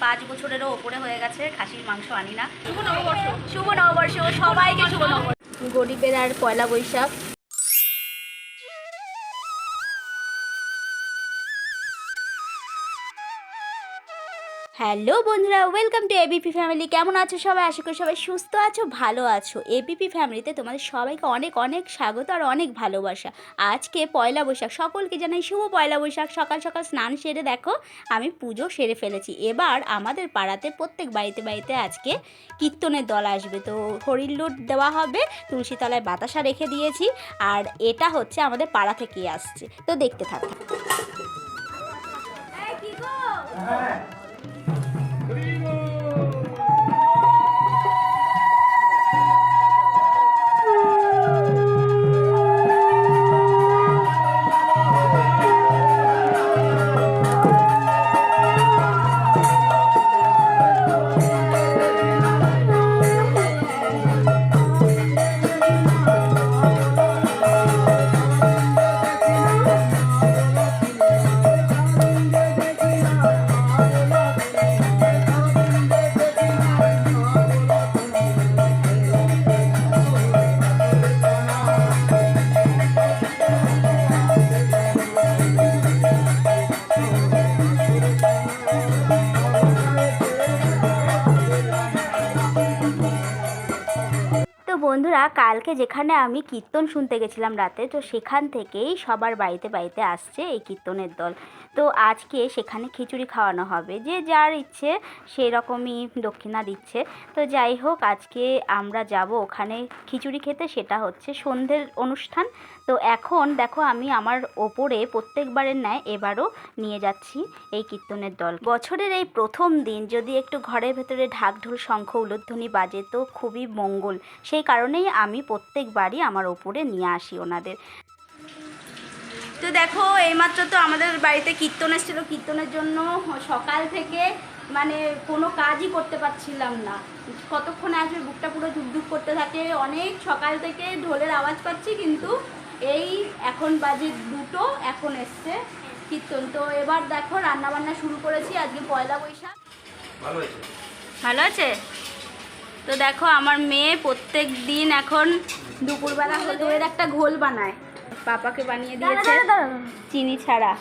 5 বছরেরও ওপরে হয়ে গেছে খাসির মাংস আনি না। শুভ নববর্ষ, শুভ নববর্ষ, সবাইকে শুভ নববর্ষ। গরিবের আর পয়লা বৈশাখ। হ্যালো বন্ধুরা, ওয়েলকাম টু এবিপি ফ্যামিলি। কেমন আছো সবাই? আশা করি সবাই সুস্থ আছো, ভালো আছো। এবিপি ফ্যামিলিতে তোমাদের সবাইকে অনেক অনেক স্বাগত আর অনেক ভালোবাসা। আজকে পয়লা বৈশাখ, সকলকে জানাই শুভ পয়লা বৈশাখ। সকাল সকাল স্নান সেরে দেখো আমি পুজো সেরে ফেলেছি। এবার আমাদের পাড়াতে প্রত্যেক বাড়িতে বাড়িতে আজকে কীর্তনের দল আসবে, তো হরির লুট দেওয়া হবে, তুলসী তলায় বাতাসা রেখে দিয়েছি। আর এটা হচ্ছে আমাদের পাড়া থেকেই আসছে, তো দেখতে থাকো। বন্ধুরা, কালকে যেখানে আমি কীর্তন শুনতে গেছিলাম রাতে, তো সেখান থেকেই সবার বাড়িতে বাড়িতে আসছে এই কীর্তনের দল। তো আজকে সেখানে খিচুড়ি খাওয়ানো হবে, যে যার ইচ্ছে সেই রকমই দক্ষিণা দিচ্ছে। তো যাই হোক, আজকে আমরা যাব ওখানে খিচুড়ি খেতে। সেটা হচ্ছে সন্ধ্যের অনুষ্ঠান। তো এখন দেখো আমি আমার ওপরে প্রত্যেকবারের ন্যায় এবারও নিয়ে যাচ্ছি এই কীর্তনের দল। বছরের এই প্রথম দিন যদি একটু ঘরের ভেতরে ঢাক ঢোল শঙ্খ উলুধ্বনি বাজে তো খুবই মঙ্গল। সেই কারণেই আমি প্রত্যেকবারই আমার ওপরে নিয়ে আসি ওনাদের। তো দেখো, এইমাত্র তো আমাদের বাড়িতে কীর্তন এসেছিলো। কীর্তনের জন্য সকাল থেকে মানে কোনো কাজই করতে পারছিলাম না। কতক্ষণে আসবে বুকটা পুরো ধুকধুক করতে থাকে। অনেক সকাল থেকে ঢোলের আওয়াজ পাচ্ছি, কিন্তু এই এখন বাজে 2টো, এখন এসছে কীর্তন। তো এবার দেখো রান্নাবান্না শুরু করেছি। আজকে পয়লা বৈশাখ। ভালো আছে। তো দেখো আমার মেয়ে প্রত্যেক দিন এখন দুপুরবেলা হলে এর একটা ঘোল বানায়, পাপাকে বানিয়ে দিয়েছে চিনি ছাড়া।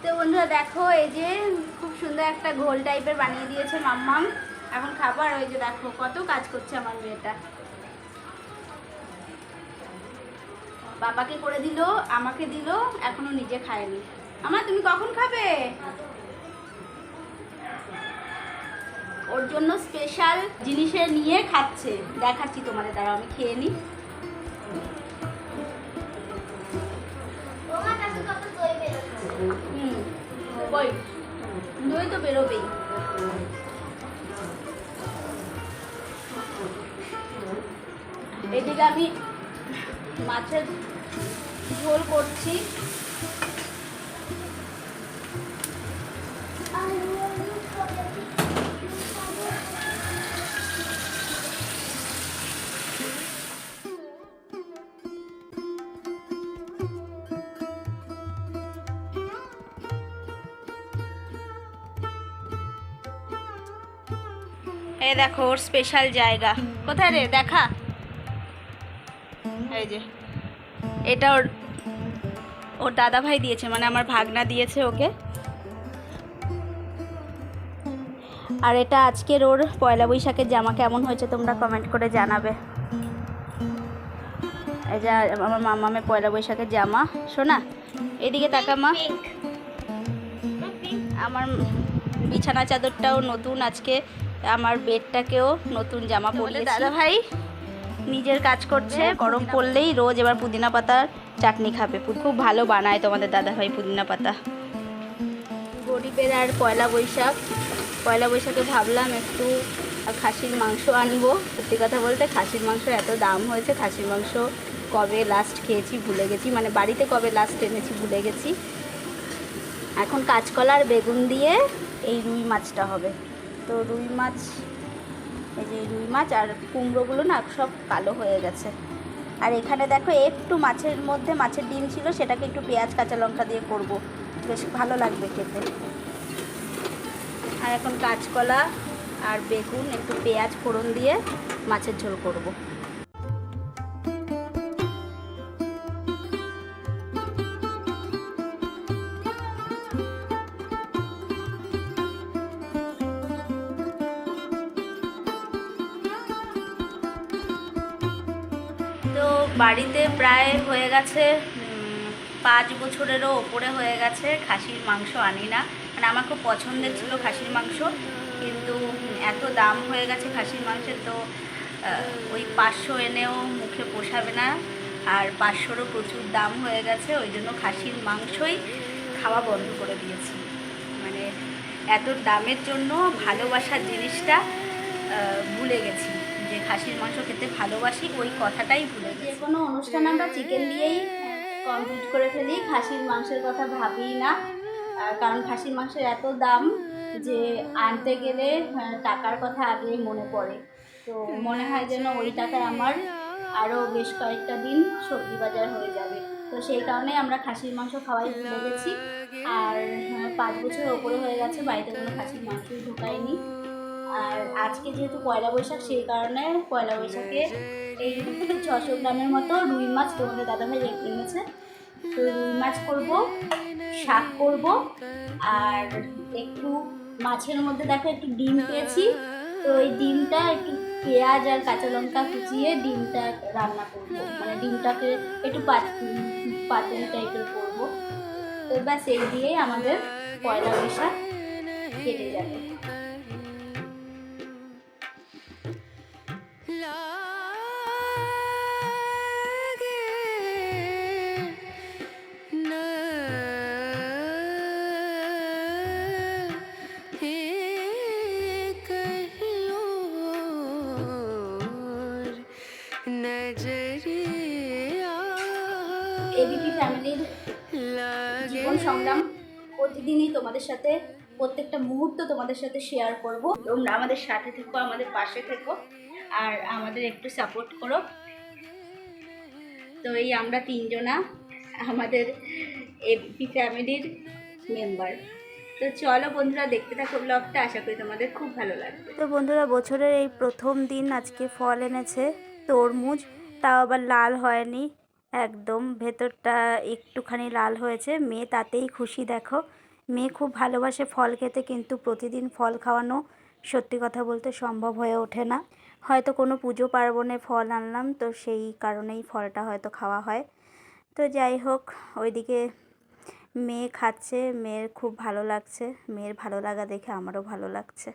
তো বন্ধুরা দেখো, এই যে খুব সুন্দর একটা ঘোল টাইপের বানিয়ে দিয়েছে মাম্মাম। এখন খাবার। ওই যে দেখো কত কাজ করছে আমার মেয়েটা। বাবাকে করে দিল, আমাকে দিল, এখনো নিজে খায়নি। আমা তুমি কখন খাবে? ওর জন্য স্পেশাল জিনিসে নিয়ে খাচ্ছে, দেখাচ্ছি তোমাদের, দ্বারা আমি খেয়ে নিই। দই তো বেরোবেই। এদিকে আমি মাছের ঝোল করছি। এই দেখো ওর স্পেশাল জায়গা কোথায় রে, দেখা। এই যে এটা ওর দাদা ভাই দিয়েছে, মানে আমার ভাগনা দিয়েছে ওকে। আর এটা আজকের ওর পয়লা বৈশাখের জামা। কেমন হয়েছে তোমরা কমেন্ট করে জানাবে। এই যে আমার মামামের পয়লা বৈশাখের জামা। শোনা এদিকে তাকা মা। আমার বিছানা চাদরটাও নতুন আজকে, আমার বেডটাকেও নতুন জামা পরিয়ে। দাদা ভাই নিজের কাজ করছে। গরম পড়লেই রোজ এবার পুদিনা পাতার চাটনি খাবে। খুব ভালো বানায় তোমাদের দাদা ভাই পুদিনা পাতা। গরিবের আর পয়লা বৈশাখ। পয়লা বৈশাখে ভাবলাম একটু খাসির মাংস আনবো। সত্যি কথা বলতে খাসির মাংস এত দাম হয়েছে, খাসির মাংস কবে লাস্ট খেয়েছি ভুলে গেছি, মানে বাড়িতে কবে লাস্ট এনেছি ভুলে গেছি। এখন কাঁচকলার বেগুন দিয়ে এই রুই মাছটা হবে। তো রুই মাছ, এই যে রুই মাছ আর কুমড়োগুলো না সব কালো হয়ে গেছে। আর এখানে দেখো একটু মাছের মধ্যে মাছের ডিম ছিল, সেটাকে একটু পেঁয়াজ কাঁচা লঙ্কা দিয়ে করব, বেশ ভালো লাগবে খেতে। আর এখন কাঁচকলা আর বেগুন একটু পেঁয়াজ ফোড়ন দিয়ে মাছের ঝোল করব। তো বাড়িতে প্রায় হয়ে গেছে 5 বছরেরও ওপরে হয়ে গেছে খাসির মাংস আনি না। মানে আমার খুব পছন্দের ছিল খাসির মাংস, কিন্তু এত দাম হয়ে গেছে খাসির মাংসের, তো ওই 500 এনেও মুখে পোষাবে না, আর 500রও প্রচুর দাম হয়ে গেছে। ওই জন্য খাসির মাংসই খাওয়া বন্ধ করে দিয়েছি। মানে এত দামের জন্য ভালোবাসার জিনিসটা ভুলে গেছি, যে খাসির মাংস খেতে ভালোবাসি ওই কথাটাই ভুলে গেছি। যে কোনো অনুষ্ঠান আমরা চিকেন দিয়েই কমপ্লিট করে ফেলি, খাসির মাংসের কথা ভাবিই না। কারণ খাসির মাংসের এত দাম যে আনতে গেলে টাকার কথা আগে মনে পড়ে। তো মনে হয় যেন ওই টাকায় আমার আরও বেশ কয়েকটা দিন সবজি বাজার হয়ে যাবে। তো সেই কারণে আমরা খাসির মাংস খাওয়াই ভুলে গেছি। আর 5 বছর ওপরে হয়ে গেছে বাড়িতে কোনো খাসির মাংসই ঢোকায়নি। আর আজকে যেহেতু পয়লা বৈশাখ, সেই কারণে পয়লা বৈশাখে এই 600 গ্রামের মতো রুই মাছ তোমাদের দাদাভাই এনেছে। তো রুই মাছ করবো, শাক করব, আর একটু মাছের মধ্যে দেখো একটু ডিম পেয়েছি। তো এই ডিমটা একটু পেঁয়াজ আর কাঁচা লঙ্কা কুচিয়ে ডিমটা রান্না করবো, মানে ডিমটাকে একটু পাতলা টাইপের করবো। তো ব্যাস এই দিয়েই আমাদের পয়লা বৈশাখ কেটে যাবে। এবিপি ফ্যামিলির জীবন সংগ্রাম প্রতিদিনই তোমাদের সাথে, প্রত্যেকটা মুহূর্ত তোমাদের সাথে শেয়ার করব। তোমরা আমাদের সাথে থেকো, আমাদের পাশে থেকো, আর আমাদের একটু সাপোর্ট করো। তো এই আমরা 3 জনা আমাদের এবিপি ফ্যামিলির মেম্বার। তো চলো বন্ধুরা, দেখতে থাকো ব্লগটা, আশা করি তোমাদের খুব ভালো লাগবে। তো বন্ধুরা, বছরের এই প্রথম দিন আজকে ফল এনেছে তরমুজ, তাও আবার লাল হয়নি, একদম ভেতরটা একটুখানি লাল হয়েছে। মেয়ে তাতেই খুশি। দেখো, মেয়ে খুব ভালোবাসে ফল খেতে, কিন্তু প্রতিদিন ফল খাওয়ানো সত্যি কথা বলতে সম্ভব হয়ে ওঠে না। হয়তো কোনো পুজো পার্বণে ফল আনলাম, তো সেই কারণেই ফলটা হয়তো খাওয়া হয়। তো যাই হোক, ওইদিকে মেয়ে খাচ্ছে, মেয়ের খুব ভালো লাগছে। মেয়ের ভালো লাগা দেখে আমারও ভালো লাগছে।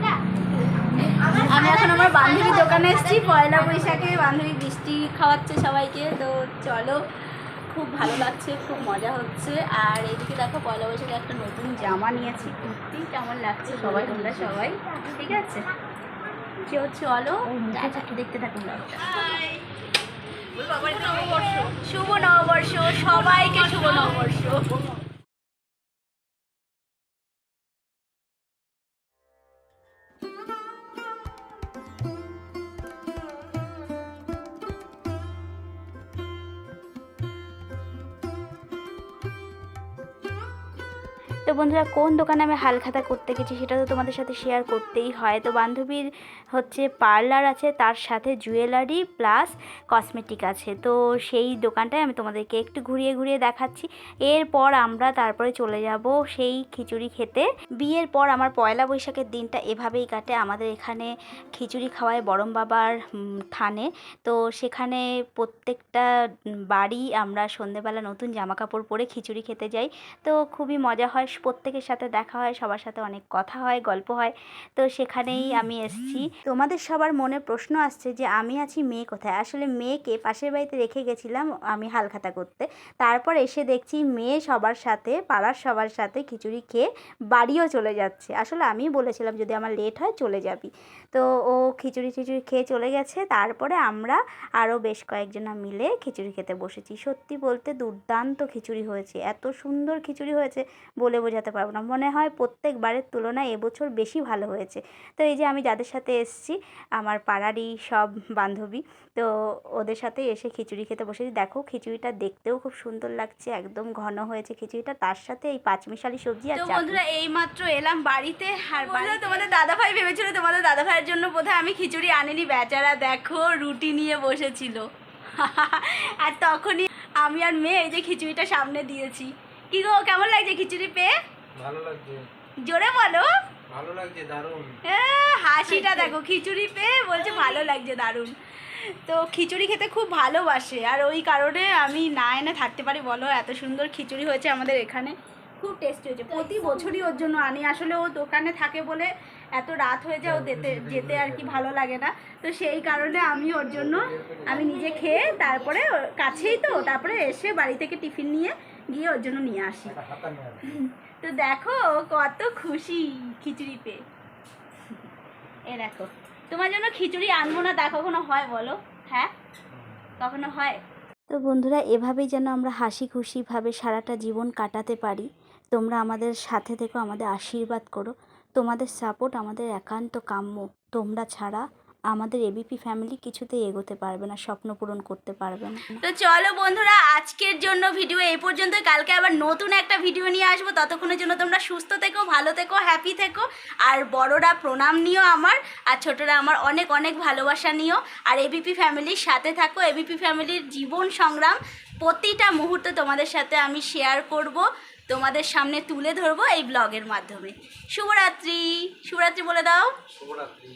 হ্যাঁ, আমি এখন আমার বান্ধবীর দোকানে এসেছি। পয়লা বৈশাখে বান্ধবী মিষ্টি খাওয়াচ্ছে সবাইকে। তো চলো, খুব ভালো লাগছে, খুব মজা হচ্ছে। আর এইদিকে দেখো, পয়লা বৈশাখে একটা নতুন জামা নিয়েছি, কুর্তি। কেমন লাগছে সবাই, তোমরা সবাই ঠিক আছে? চলো দেখতে থাকুন। শুভ নববর্ষ সবাইকে, শুভ নববর্ষ। তো বন্ধুরা, কোন দোকানে আমি হালখাতা করতে গেছি সেটা তো তোমাদের সাথে শেয়ার করতেই হয়। তো বান্ধবীর হচ্ছে পার্লার আছে, তার সাথে জুয়েলারি প্লাস কসমেটিক আছে। তো সেই দোকানটায় আমি তোমাদেরকে একটু ঘুরিয়ে ঘুরিয়ে দেখাচ্ছি। এরপর আমরা তারপরে চলে যাব সেই খিচুড়ি খেতে। বিয়ের পর আমার পয়লা বৈশাখের দিনটা এভাবেই কাটে। আমাদের এখানে খিচুড়ি খাওয়ায় বড়ম বাবার থানে। তো সেখানে প্রত্যেকটা বাড়ি আমরা সন্ধেবেলা নতুন জামা কাপড় পরে খিচুড়ি খেতে যাই। তো খুবই মজা হয়, প্রত্যেকের সাথে দেখা হয়, সবার সাথে অনেক কথা হয়, গল্প হয়। তো সেখানেই আমি এসেছি। তোমাদের সবার মনে প্রশ্ন আসছে যে আমি আছি, মেয়ে কোথায়? আসলে মেয়েকে পাশের বাড়িতে রেখে গেছিলাম আমি হালখাতা করতে। তারপর এসে দেখছি মেয়ে সবার সাথে, পাড়ার সবার সাথে খিচুড়ি খেয়ে বাড়িও চলে যাচ্ছে। আসলে আমি বলেছিলাম যদি আমার লেট হয় চলে যাবি। তো ও খিচুড়ি খেয়ে চলে গেছে। তারপরে আমরা আরও বেশ কয়েকজনা মিলে খিচুড়ি খেতে বসেছি। সত্যি বলতে দুর্দান্ত খিচুড়ি হয়েছে, এত সুন্দর খিচুড়ি হয়েছে বলে বোঝাতে পারবো না, মনে হয় প্রত্যেকবারের তুলনায় এবছর বেশি ভালো হয়েছে। তো এই যে আমি যাদের সাথে এসেছি আমার পাড়ারই সব বান্ধবী, তো ওদের সাথে এসে খিচুড়ি খেতে বসেছি। দেখো খিচুড়িটা দেখতেও খুব সুন্দর লাগছে, একদম ঘন হয়েছে খিচুড়িটা, তার সাথে এই পাঁচমিশালি সবজি আর চাটনি। বন্ধুরা এইমাত্র এলাম বাড়িতে, আর তোমাদের দাদাভাই ভেবেছিল তোমাদের দাদাভাইয়ের জন্য বোধহয় আমি খিচুড়ি আনিনি, বেচারা দেখো রুটি নিয়ে বসেছিল। আর তখনই আমি আর মেয়ে এই যে খিচুড়িটা সামনে দিয়েছি। কি গো, কেমন লাগছে খিচুড়ি পেয়ে? ভালো লাগছে। জোরে বলো। ভালো লাগছে, দারুণ। হাসিটা দেখো, খিচুড়ি পেয়ে বলছে ভালো লাগছে, দারুণ। তো খিচুড়ি খেতে খুব ভালোবাসে, আর ওই কারণে আমি না এনে থাকতে পারি বলো। এত সুন্দর খিচুড়ি হয়েছে আমাদের এখানে, খুব টেস্টি হয়েছে। প্রতি বছরই ওর জন্য আনি, আসলে ও দোকানে থাকে বলে এত রাত হয়ে যায়, ও যেতে আর কি ভালো লাগে না। তো সেই কারণে আমি ওর জন্য আমি নিজে খেয়ে তারপরে কাছেই তো, তারপরে এসে বাড়ি থেকে টিফিন নিয়ে গিয়ে ওর জন্য নিয়ে আসি। তো দেখো কত খুশি খিচুড়ি পেয়ে। এ দেখো, তোমার জন্য খিচুড়ি আনবো না তা কখনো হয় বলো? হ্যাঁ, কখনো হয়? তো বন্ধুরা, এভাবেই যেন আমরা হাসি খুশিভাবে সারাটা জীবন কাটাতে পারি। তোমরা আমাদের সাথে থেকো, আমাদের আশীর্বাদ করো। তোমাদের সাপোর্ট আমাদের একান্ত কাম্য। তোমরা ছাড়া আমাদের এবিপি ফ্যামিলি কিছুতেই এগোতে পারবে না, স্বপ্ন পূরণ করতে পারবে না। তো চলো বন্ধুরা, আজকের জন্য ভিডিও এই পর্যন্ত। কালকে আবার নতুন একটা ভিডিও নিয়ে আসবো। ততক্ষণের জন্য তোমরা সুস্থ থেকো, ভালো থেকো, হ্যাপি থেকো। আর বড়রা প্রণাম নিও আমার, আর ছোটরা আমার অনেক অনেক ভালোবাসা নিও। আর এবিপি ফ্যামিলির সাথে থাকো। এবিপি ফ্যামিলির জীবন সংগ্রাম প্রতিটা মুহূর্ত তোমাদের সাথে আমি শেয়ার করব, তোমাদের সামনে তুলে ধরবো এই ব্লগের মাধ্যমে। শুভরাত্রি। শুভরাত্রি বলে দাও। শুভরাত্রি।